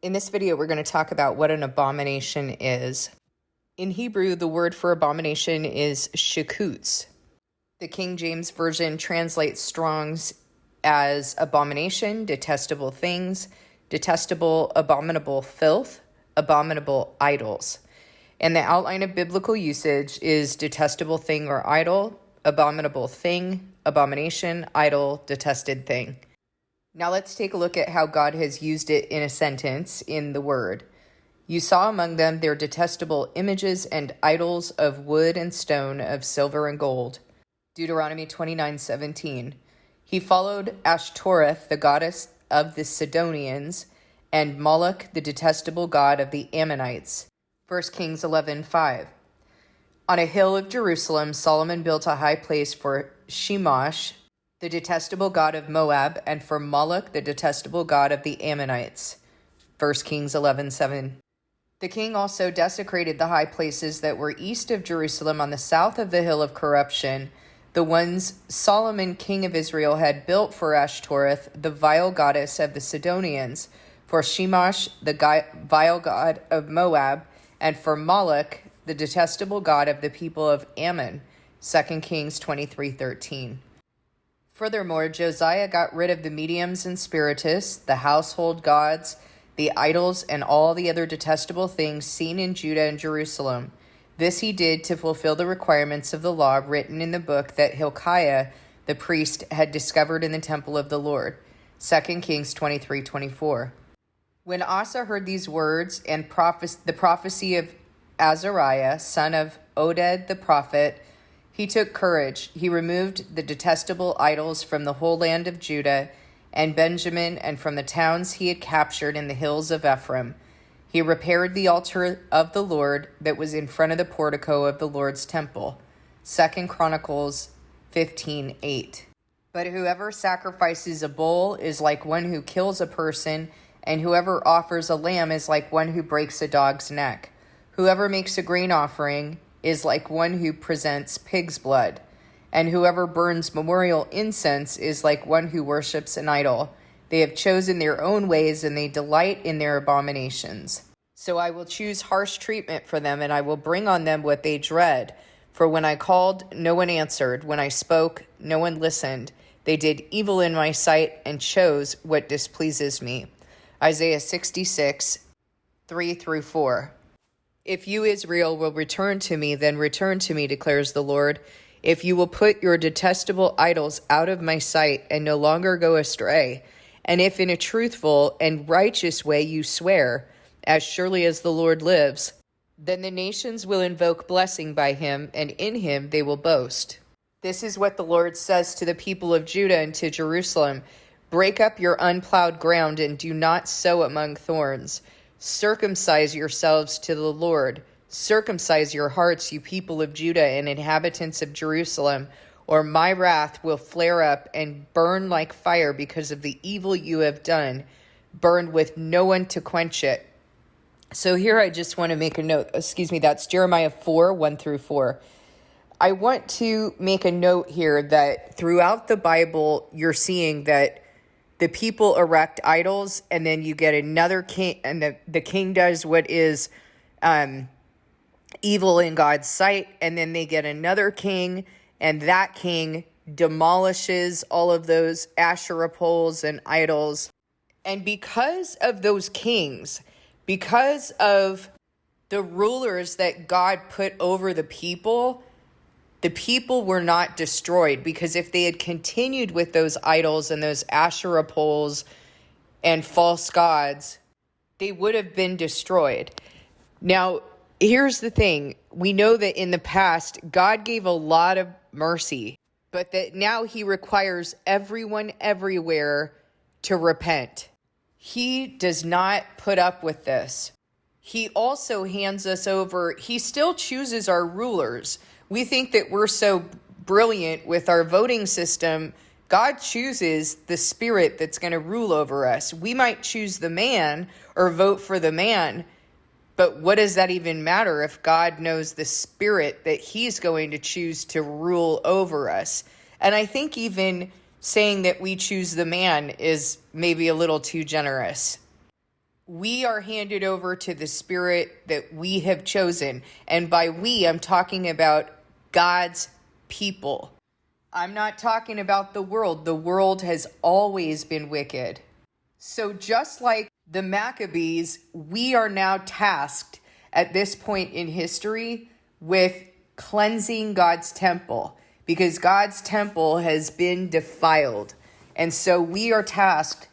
In this video, we're going to talk about what an abomination is. In Hebrew, the word for abomination is shekutz. The King James Version translates Strong's as abomination, detestable things, detestable, abominable filth, abominable idols. And the outline of biblical usage is detestable thing or idol, abominable thing, abomination, idol, detested thing. Now let's take a look at how God has used it in a sentence in the Word. You saw among them their detestable images and idols of wood and stone, of silver and gold. Deuteronomy 29:17. He followed Ashtoreth, the goddess of the Sidonians, and Moloch, the detestable god of the Ammonites. 1 Kings 11:5. On a hill of Jerusalem, Solomon built a high place for Shemash, the detestable god of Moab, and for Moloch, the detestable god of the Ammonites. 1 Kings 11:7. The king also desecrated the high places that were east of Jerusalem on the south of the hill of corruption, the ones Solomon, king of Israel, had built for Ashtoreth, the vile goddess of the Sidonians, for Shemash, the vile god of Moab, and for Moloch, the detestable god of the people of Ammon. 2 Kings 23:13. Furthermore, Josiah got rid of the mediums and spiritists, the household gods, the idols, and all the other detestable things seen in Judah and Jerusalem. This he did to fulfill the requirements of the law written in the book that Hilkiah, the priest, had discovered in the temple of the Lord. 2 Kings 23:24. When Asa heard these words and the prophecy of Azariah, son of Oded the prophet, he took courage. He removed the detestable idols from the whole land of Judah and Benjamin, and from the towns he had captured in the hills of Ephraim. He repaired the altar of the Lord that was in front of the portico of the Lord's temple. 2 Chronicles 15:8. But whoever sacrifices a bull is like one who kills a person, and whoever offers a lamb is like one who breaks a dog's neck. Whoever makes a grain offering is like one who presents pig's blood, and whoever burns memorial incense is like one who worships an idol. They have chosen their own ways, and they delight in their abominations. So I will choose harsh treatment for them, and I will bring on them what they dread. For when I called, no one answered. When I spoke, no one listened. They did evil in my sight and chose what displeases me. Isaiah 66:3-4. If you, Israel, will return to me, then return to me, declares the Lord. If you will put your detestable idols out of my sight and no longer go astray, and if in a truthful and righteous way you swear, as surely as the Lord lives, then the nations will invoke blessing by him, and in him they will boast. This is what the Lord says to the people of Judah and to Jerusalem. Break up your unplowed ground and do not sow among thorns. Circumcise yourselves to the Lord. Circumcise your hearts, you people of Judah and inhabitants of Jerusalem, or my wrath will flare up and burn like fire because of the evil you have done, burned with no one to quench it. So here I just want to make a note. That's Jeremiah 4:1-4. I want to make a note here that throughout the Bible, you're seeing that the people erect idols, and then you get another king, and the king does what is evil in God's sight, and then they get another king, and that king demolishes all of those Asherah poles and idols. And because of those kings, because of the rulers that God put over the people were not destroyed, because if they had continued with those idols and those Asherah poles and false gods, they would have been destroyed. Now, here's the thing. We know that in the past, God gave a lot of mercy, but that now he requires everyone everywhere to repent. He does not put up with this. He also hands us over. He still chooses our rulers. We think that we're so brilliant with our voting system. God chooses the spirit that's going to rule over us. We might choose the man or vote for the man, but what does that even matter if God knows the spirit that he's going to choose to rule over us? And I think even saying that we choose the man is maybe a little too generous. We are handed over to the spirit that we have chosen. And by we, I'm talking about God's people. I'm not talking about the world. The world has always been wicked. So just like the Maccabees, we are now tasked at this point in history with cleansing God's temple, because God's temple has been defiled. And so we are tasked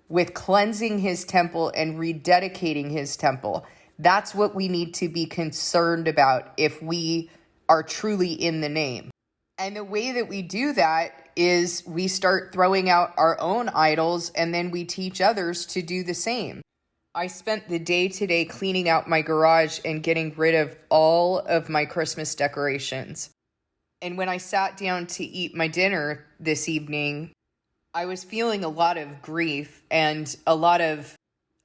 with cleansing his temple and rededicating his temple. That's what we need to be concerned about if we are truly in the name. And the way that we do that is we start throwing out our own idols, and then we teach others to do the same. I spent the day today cleaning out my garage and getting rid of all of my Christmas decorations. And when I sat down to eat my dinner this evening, I was feeling a lot of grief and a lot of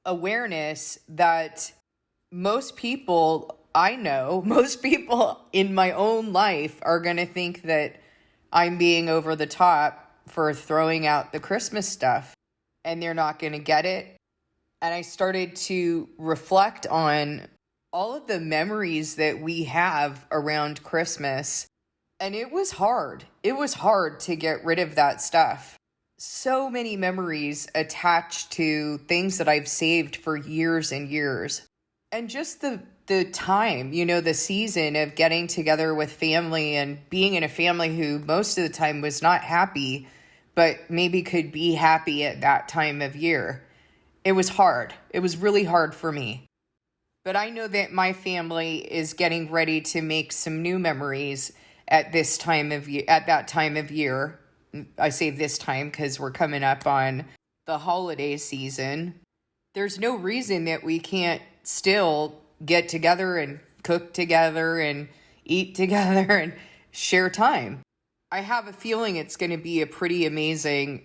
awareness that most people I know, most people in my own life are going to think that I'm being over the top for throwing out the Christmas stuff, and they're not going to get it. And I started to reflect on all of the memories that we have around Christmas. And it was hard. It was hard to get rid of that stuff. So many memories attached to things that I've saved for years and years. And just the time, the season of getting together with family and being in a family who most of the time was not happy, but maybe could be happy at that time of year. It was hard. It was really hard for me. But I know that my family is getting ready to make some new memories at that time of year. I say this time because we're coming up on the holiday season. There's no reason that we can't still get together and cook together and eat together and share time. I have a feeling it's going to be a pretty amazing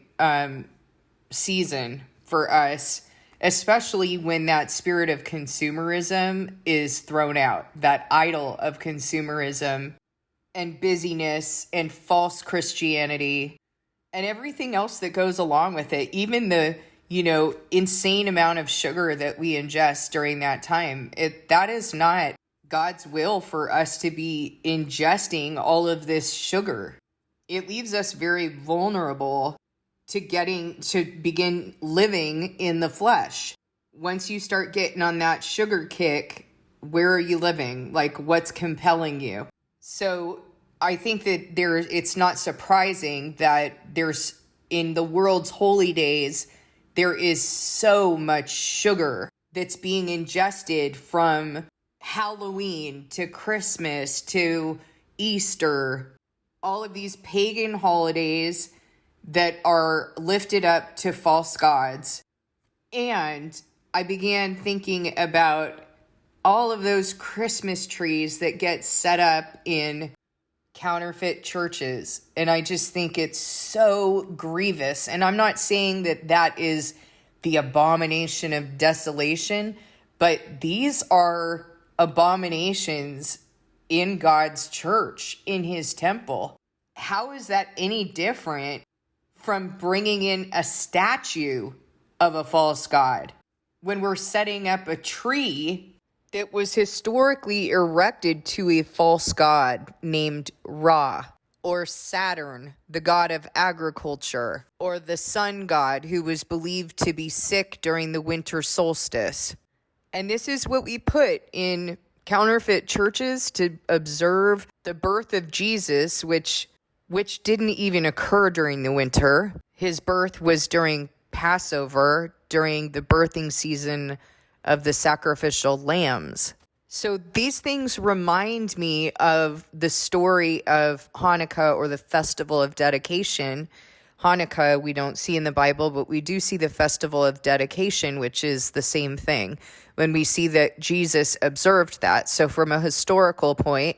season for us, especially when that spirit of consumerism is thrown out, that idol of consumerism and busyness and false Christianity and everything else that goes along with it. Even the, insane amount of sugar that we ingest during that time. That is not God's will for us to be ingesting all of this sugar. It leaves us very vulnerable to begin living in the flesh. Once you start getting on that sugar kick, where are you living? Like, what's compelling you? So I think that it's not surprising that there's, in the world's holy days, there is so much sugar that's being ingested from Halloween to Christmas to Easter, all of these pagan holidays that are lifted up to false gods. And I began thinking about all of those Christmas trees that get set up in counterfeit churches. And I just think it's so grievous. And I'm not saying that that is the abomination of desolation, but these are abominations in God's church, in his temple. How is that any different from bringing in a statue of a false god? When we're setting up a tree that was historically erected to a false god named Ra, or Saturn, the god of agriculture, or the sun god who was believed to be sick during the winter solstice. And this is what we put in counterfeit churches to observe the birth of Jesus, which didn't even occur during the winter. His birth was during Passover, during the birthing season of the sacrificial lambs. So these things remind me of the story of Hanukkah, or the festival of dedication. Hanukkah we don't see in the Bible, but we do see the festival of dedication, which is the same thing, when we see that Jesus observed that. So from a historical point,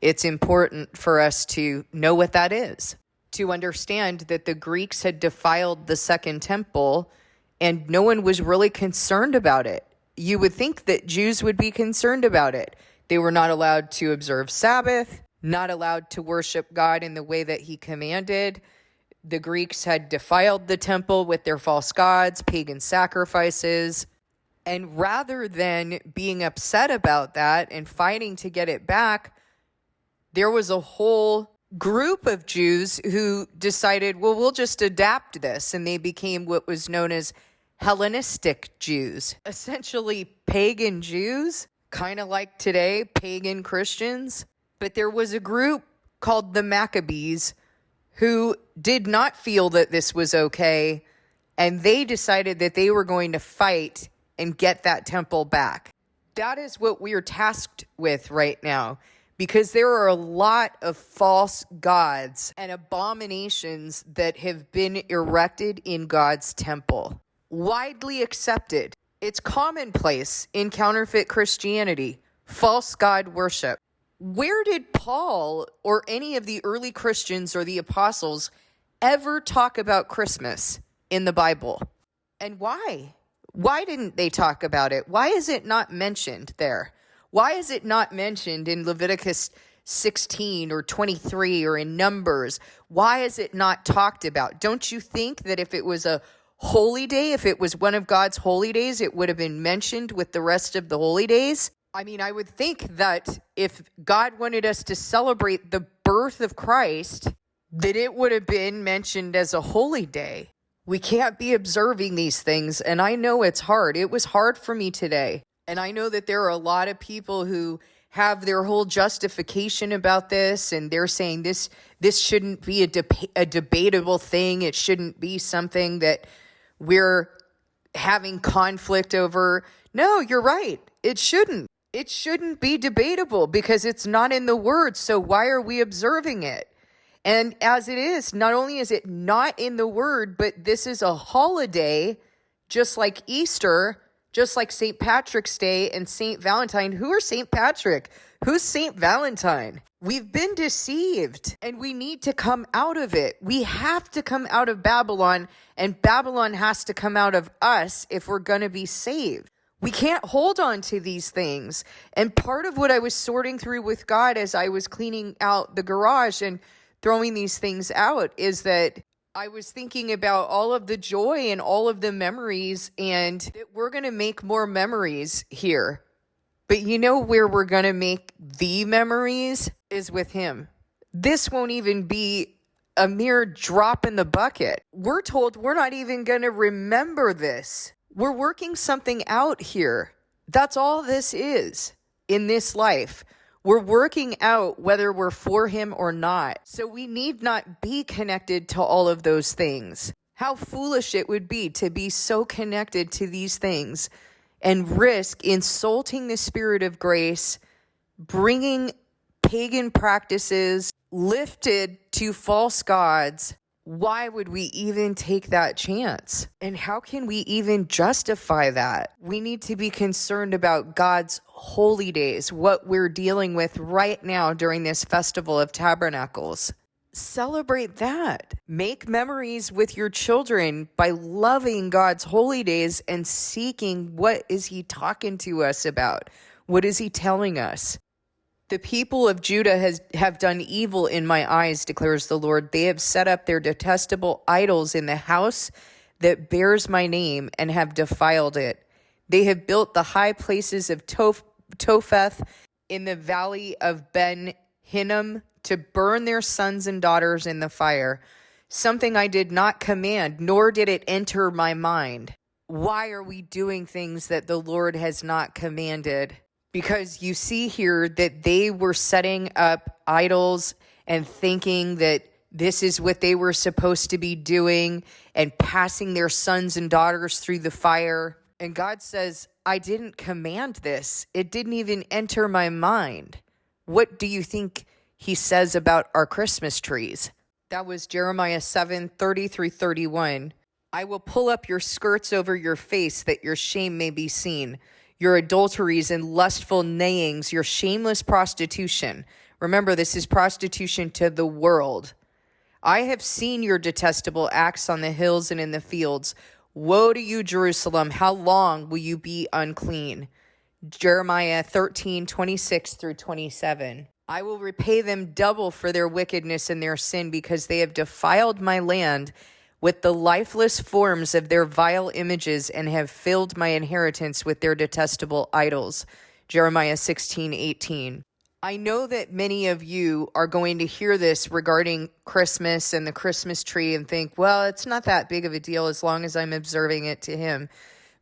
it's important for us to know what that is, to understand that the Greeks had defiled the second temple and no one was really concerned about it. You would think that Jews would be concerned about it. They were not allowed to observe Sabbath, not allowed to worship God in the way that he commanded. The Greeks had defiled the temple with their false gods, pagan sacrifices. And rather than being upset about that and fighting to get it back, there was a whole group of Jews who decided, well, we'll just adapt this. And they became what was known as Hellenistic Jews, essentially pagan Jews, kind of like today, pagan Christians. But there was a group called the Maccabees who did not feel that this was okay, and they decided that they were going to fight and get that temple back. That is what we are tasked with right now, because there are a lot of false gods and abominations that have been erected in God's temple. Widely accepted. It's commonplace in counterfeit Christianity, false god worship. Where did Paul or any of the early Christians or the apostles ever talk about Christmas in the Bible? And why? Why didn't they talk about it? Why is it not mentioned there? Why is it not mentioned in Leviticus 16 or 23 or in Numbers? Why is it not talked about? Don't you think that if it was a holy day, if it was one of God's holy days, it would have been mentioned with the rest of the holy days? I mean, I would think that if God wanted us to celebrate the birth of Christ, that it would have been mentioned as a holy day. We can't be observing these things, and I know it's hard. It was hard for me today. And I know that there are a lot of people who have their whole justification about this, and they're saying this shouldn't be a debatable thing. It shouldn't be something that we're having conflict over. No, you're right. It shouldn't. It shouldn't be debatable because it's not in the Word. So why are we observing it? And as it is, not only is it not in the Word, but this is a holiday, just like Easter, just like St. Patrick's Day and St. Valentine. Who are St. Patrick? Who's St. Valentine? We've been deceived, and we need to come out of it. We have to come out of Babylon, and Babylon has to come out of us if we're going to be saved. We can't hold on to these things. And part of what I was sorting through with God as I was cleaning out the garage and throwing these things out is that I was thinking about all of the joy and all of the memories, and that we're going to make more memories here. But you know where we're going to make the memories is with Him. This won't even be a mere drop in the bucket. We're told we're not even going to remember this. We're working something out here. That's all this is in this life. We're working out whether we're for Him or not. So we need not be connected to all of those things. How foolish it would be to be so connected to these things and risk insulting the Spirit of grace, bringing pagan practices lifted to false gods. Why would we even take that chance? And how can we even justify that? We need to be concerned about God's holy days, what we're dealing with right now during this Festival of Tabernacles. Celebrate that. Make memories with your children by loving God's holy days and seeking what is He talking to us about? What is He telling us? The people of Judah have done evil in my eyes, declares the Lord. They have set up their detestable idols in the house that bears my name and have defiled it. They have built the high places of Topheth in the valley of Ben Hinnom to burn their sons and daughters in the fire, something I did not command, nor did it enter my mind. Why are we doing things that the Lord has not commanded? Because you see here that they were setting up idols and thinking that this is what they were supposed to be doing and passing their sons and daughters through the fire. And God says, I didn't command this. It didn't even enter my mind. What do you think He says about our Christmas trees? That was Jeremiah 7:30-31. I will pull up your skirts over your face that your shame may be seen. Your adulteries and lustful neighings, your shameless prostitution. Remember, this is prostitution to the world. I have seen your detestable acts on the hills and in the fields. Woe to you, Jerusalem! How long will you be unclean? Jeremiah 13:26-27. I will repay them double for their wickedness and their sin because they have defiled my land with the lifeless forms of their vile images and have filled my inheritance with their detestable idols. Jeremiah 16:18. I know that many of you are going to hear this regarding Christmas and the Christmas tree and think, well, it's not that big of a deal as long as I'm observing it to him.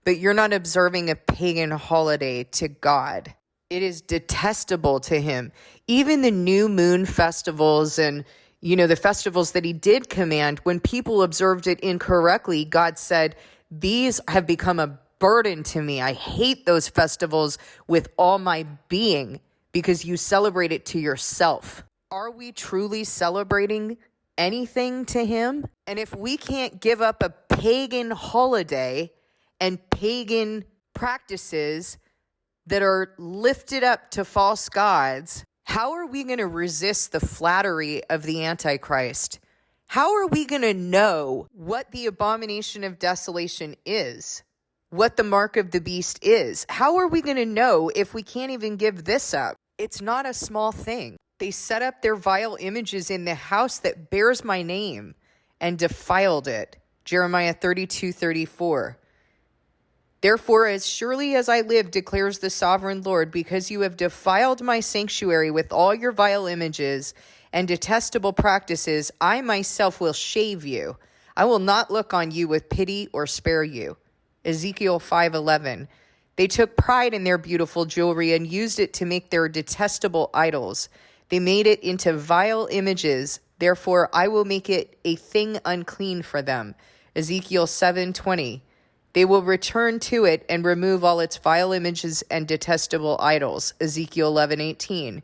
But you're not observing a pagan holiday to God. It is detestable to him. Even the new moon festivals and, the festivals that he did command, when people observed it incorrectly, God said, these have become a burden to me. I hate those festivals with all my being because you celebrate it to yourself. Are we truly celebrating anything to him? And if we can't give up a pagan holiday and pagan practices that are lifted up to false gods, how are we going to resist the flattery of the Antichrist? How are we going to know what the abomination of desolation is? What the mark of the beast is? How are we going to know if we can't even give this up? It's not a small thing. They set up their vile images in the house that bears my name and defiled it. Jeremiah 32:34. Therefore, as surely as I live, declares the sovereign Lord, because you have defiled my sanctuary with all your vile images and detestable practices, I myself will shave you. I will not look on you with pity or spare you. Ezekiel 5:11. They took pride in their beautiful jewelry and used it to make their detestable idols. They made it into vile images. Therefore, I will make it a thing unclean for them. Ezekiel 7:20. They will return to it and remove all its vile images and detestable idols. Ezekiel 11:18.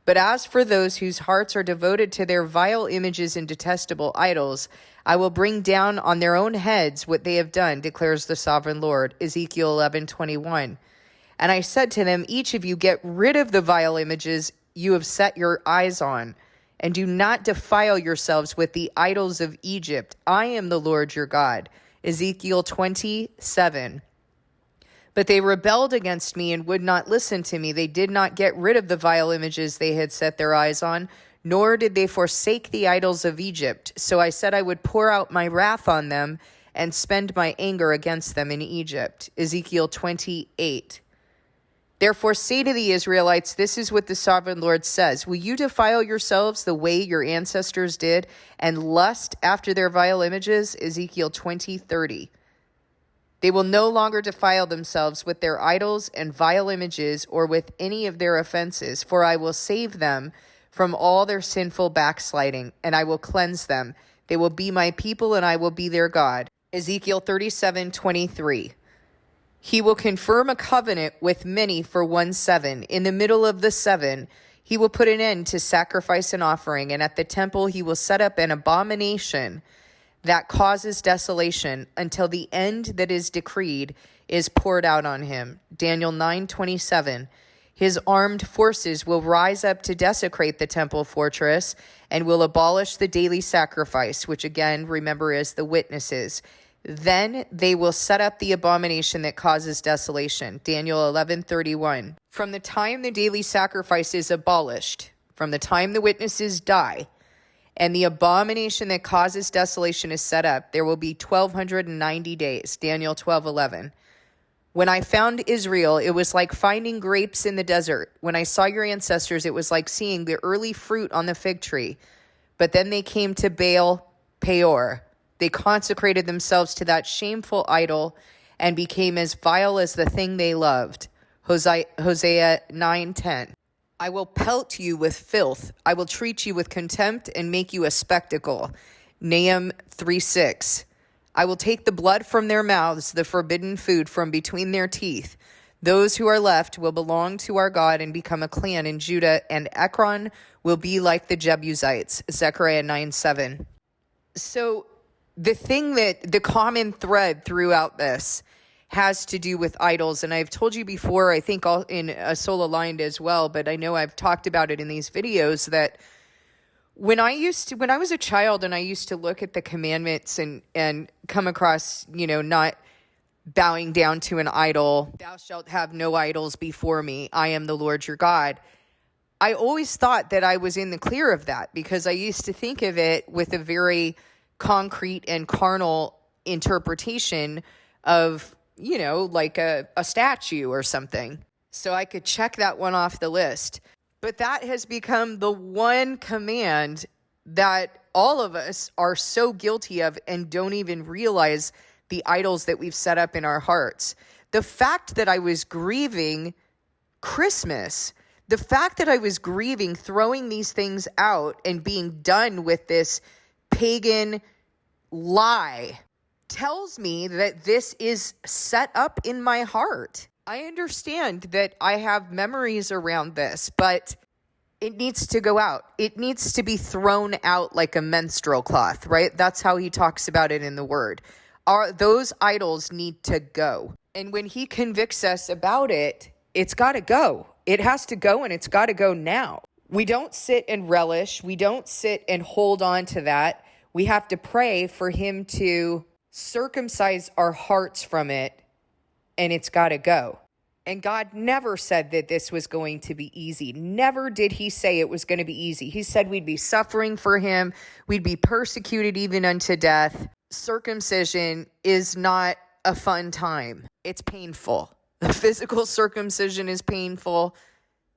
But as for those whose hearts are devoted to their vile images and detestable idols, I will bring down on their own heads what they have done, declares the sovereign Lord. Ezekiel 11:21. And I said to them, each of you get rid of the vile images you have set your eyes on, and do not defile yourselves with the idols of Egypt. I am the Lord your God. Ezekiel 27. But they rebelled against me and would not listen to me. They did not get rid of the vile images they had set their eyes on, nor did they forsake the idols of Egypt. So I said I would pour out my wrath on them and spend my anger against them in Egypt. Ezekiel 28. Therefore say to the Israelites, this is what the sovereign Lord says. Will you defile yourselves the way your ancestors did and lust after their vile images? Ezekiel 20:30. They will no longer defile themselves with their idols and vile images or with any of their offenses, for I will save them from all their sinful backsliding, and I will cleanse them. They will be my people, and I will be their God. Ezekiel 37:23. He will confirm a covenant with many for 1 7. In the middle of the 7, he will put an end to sacrifice and offering, and at the temple he will set up an abomination that causes desolation until the end that is decreed is poured out on him. Daniel 9:27. His armed forces will rise up to desecrate the temple fortress and will abolish the daily sacrifice, which again, remember, is the witnesses. Then they will set up the abomination that causes desolation. Daniel 11:31. From the time the daily sacrifice is abolished, from the time the witnesses die, and the abomination that causes desolation is set up, there will be 1,290 days. Daniel 12:11. When I found Israel, it was like finding grapes in the desert. When I saw your ancestors, it was like seeing the early fruit on the fig tree. But then they came to Baal Peor. They consecrated themselves to that shameful idol and became as vile as the thing they loved. Hosea 9:10. I will pelt you with filth. I will treat you with contempt and make you a spectacle. Nahum 3:6. I will take the blood from their mouths, the forbidden food from between their teeth. Those who are left will belong to our God and become a clan in Judah, and Ekron will be like the Jebusites. Zechariah 9:7. So the common thread throughout this has to do with idols. And I've told you before, I think all in a Soul Aligned as well, but I know I've talked about it in these videos, that when I was a child and I used to look at the commandments and come across, not bowing down to an idol, thou shalt have no idols before me, I am the Lord your God. I always thought that I was in the clear of that because I used to think of it with a very concrete and carnal interpretation of, like a statue or something. So I could check that one off the list. But that has become the one command that all of us are so guilty of and don't even realize the idols that we've set up in our hearts. The fact that I was grieving Christmas, the fact that I was grieving throwing these things out and being done with this pagan lie tells me that this is set up in my heart. I understand that I have memories around this, but it needs to go out. It needs to be thrown out like a menstrual cloth, right? That's how he talks about it in the word. Those idols need to go. And when he convicts us about it, it's got to go. It has to go, and it's got to go now. We don't sit and relish. We don't sit and hold on to that. We have to pray for him to circumcise our hearts from it, and it's got to go. And God never said that this was going to be easy. Never did he say it was going to be easy. He said we'd be suffering for him. We'd be persecuted even unto death. Circumcision is not a fun time. It's painful. The physical circumcision is painful.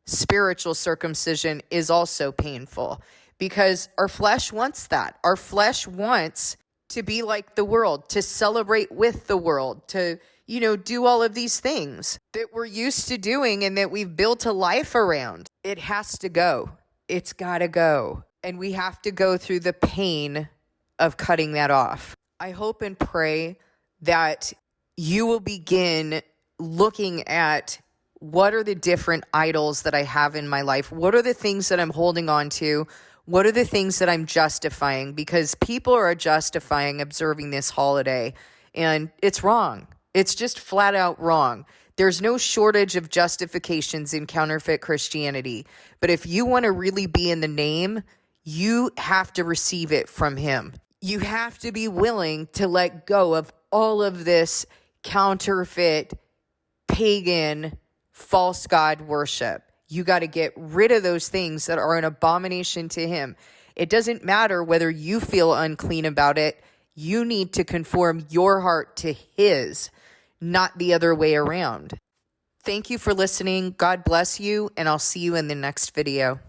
Spiritual circumcision is also painful because our flesh wants that. Our flesh wants to be like the world, to celebrate with the world, to, do all of these things that we're used to doing and that we've built a life around. It has to go. It's got to go. And we have to go through the pain of cutting that off. I hope and pray that you will begin looking at what are the different idols that I have in my life? What are the things that I'm holding on to? What are the things that I'm justifying? Because people are justifying observing this holiday, and it's wrong. It's just flat out wrong. There's no shortage of justifications in counterfeit Christianity. But if you want to really be in the name, you have to receive it from him. You have to be willing to let go of all of this counterfeit, pagan, false god worship. You got to get rid of those things that are an abomination to him. It doesn't matter whether you feel unclean about it. You need to conform your heart to his, not the other way around. Thank you for listening. God bless you, and I'll see you in the next video.